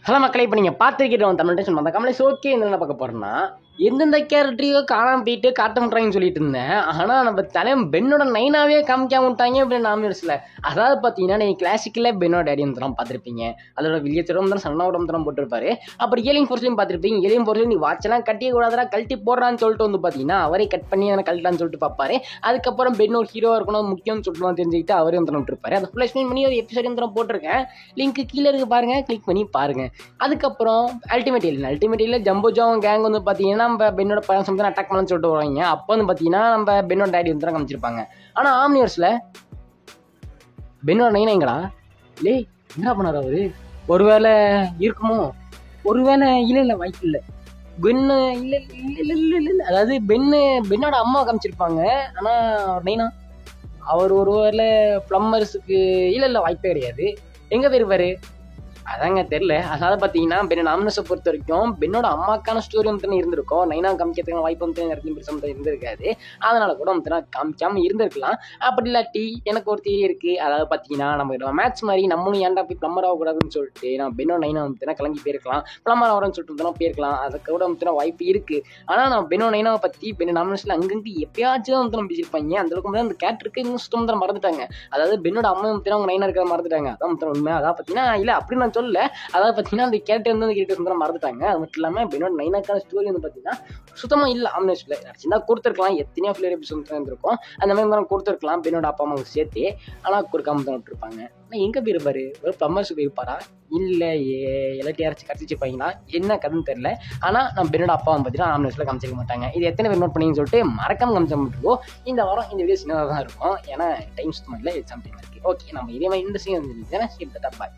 Hello மக்களே, இப்போ நீங்கள் பார்த்துருக்கிட்டோம் தமிழ் டென்ஷன் அந்த கமலை ஓகே என்ன பார்க்க போகிறோன்னா எந்தெந்த கேரக்டரையோ காணாமல் போயிட்டு காட்ட மாட்டாங்கன்னு சொல்லிட்டு இருந்தேன். ஆனால் நம்ம தலைவன் பென்னோட நைனாவே காமிக்காம விட்டாங்க அப்படின்னு நான் யோசிச்சல. அதாவது பார்த்தீங்கன்னா நீங்கள் கிளாசிக்கில் பென்னோட டேடி வந்து பார்த்துருப்பீங்க. அதோட வில்லியத்தோட வந்து சன்னோட வந்து போட்டிருப்பாரு. அப்புறம் ஏலியன் ஃபோர்ஸ்லையும் பார்த்துருப்பீங்க. ஏலியன் ஃபோர்ஸ்லையும் நீ வாட்செல்லாம் கட்டியே கூடாதா கழட்டி போடுறான்னு சொல்லிட்டு வந்து பார்த்தீங்கன்னா அவரே கட் பண்ணி அதை கழட்டான்னு சொல்லிட்டு பார்ப்பாரு. அதுக்கப்புறம் பென் ஒரு ஹீரோவாக இருக்கணும் முக்கியம்னு சொல்லிட்டு தெரிஞ்சுக்கிட்டு அவரே வந்து விட்டுருப்பாரு. அதை ஃபுல்லாக எக்ஸ்பிளைன் பண்ணி ஒரு எபிசோட் வந்து போட்டிருக்கேன். லிங்க் கீழே இருக்கு பாருங்க, கிளிக் பண்ணி பாருங்க. அதுக்கப்புறம் அல்டிமேட்டில் ஜம்போஜாவும் கேங் வந்து பார்த்தீங்கன்னா நம்ம பென்னோட படம் சம்திங் அட்டாக் பண்ணு சொல்லிட்டு வருவாங்க. அப்போ வந்து பார்த்தீங்கன்னா நம்ம பென்னோட டேடி வந்து காமிச்சிருப்பாங்க. ஆனால் ஆம்னிவர்ஸில் பென்னோட நைனா எங்கடா லே என்ன பண்ணார் அவரு? ஒருவேளை இருக்குமோ? ஒருவேளை இல்லை வாய்ப்பு இல்லை. பென்னு இல்லை அதாவது பென்னோட அம்மா காமிச்சிருப்பாங்க. ஆனால் நைனா அவர் ஒருவேளை பிளம்பர்ஸுக்கு இல்லை வாய்ப்பே கிடையாது. எங்கே போயிருப்பாரு? அதாங்க தெரியல. அதாவது பார்த்தீங்கன்னா பென் நாமினஸை பொறுத்த வரைக்கும் பென்னோட அம்மாக்கான ஸ்டோரி வந்து இருந்திருக்கும். நைனா காமிக்கிறதுக்கான வாய்ப்பு வந்து நிறைய பெருசாக இருந்திருக்காது. அதனால கூட வந்து காமிக்காம இருந்திருக்கலாம். அப்படி இல்லாட்டி எனக்கு ஒரு தியரி இருக்குது. அதாவது பார்த்தீங்கன்னா நம்ம மேட்ச் மாதிரி நம்மளும் ஏன்டா போய் பிளம்பர் ஆகக்கூடாதுன்னு சொல்லிட்டு நம்ம பென்னோட நைனா வந்து கிளம்பி போயிருக்கலாம். பிளம்பர் ஆகிறோன்னு சொல்லிட்டு வந்து போயிருக்கலாம். அதுக்கு கூட வந்து வாய்ப்பு இருக்குது. ஆனால் நம்ம பென்னோட நைனாவை பற்றி பென் நாமினஸில் அங்கங்கே எப்பயாச்சும் வந்து நம்ம பேசியிருப்பாங்க. அந்தளவுக்கு வந்து அந்த கேரக்டருக்கு இன்னும் சுத்தம் வந்து மறந்துட்டாங்க. அதாவது பென்னோட அம்மா வந்து அவங்க நைனா இருக்கிற மறந்துட்டாங்க. அதான் வந்து உண்மை. அதாவது பார்த்தீங்கன்னா இல்லை அப்படின்னு நான் சொல்ல. அதாவது பார்த்தீங்கன்னா அந்த கேரக்டர் வந்து கேரக்டர் மறந்துட்டாங்க. அது மட்டும் இல்லாமல் பென்னோட நைனாக்கான ஸ்டோரி வந்து பார்த்தீங்கன்னா சுத்தமாக இல்லை. ஆம்னேஷில் சின்ன கொடுத்துருக்கலாம். எத்தனையோ ஃபிளேர் எபிசோட் இருந்திருக்கும். அந்த மாதிரி தான் கொடுத்துருக்கலாம் பென்னோட அப்பா அம்மாவுக்கு சேர்த்து. ஆனால் கொடுக்காம தான் விட்டுருப்பாங்க. ஆனால் எங்கே போயிருப்பாரு? ஒரு பிளம்பர்ஸ் போயிருப்பாரா? இல்லை எல்லாத்தையும் யாராச்சும் கடிச்சிருப்பாங்களா? என்ன கதைன்னு தெரியல. ஆனால் நம்ம பென்னோட அப்பா பார்த்தீங்கன்னா ஆம்னேஷில் காமிச்சிக்க மாட்டாங்க. இது எத்தனை பேர் நோட் பண்ணிங்கன்னு சொல்லிட்டு மறக்காம காமிச்சா மட்டும் இந்த வாரம் இந்த வீடியோ சின்னதாக தான் இருக்கும். ஏன்னா டைம் சுத்தமாக இல்லை, எக்ஸாம் டைம் இருக்குது. ஓகே, நம்ம இதே மாதிரி இந்த சீன் வந்து பாய்.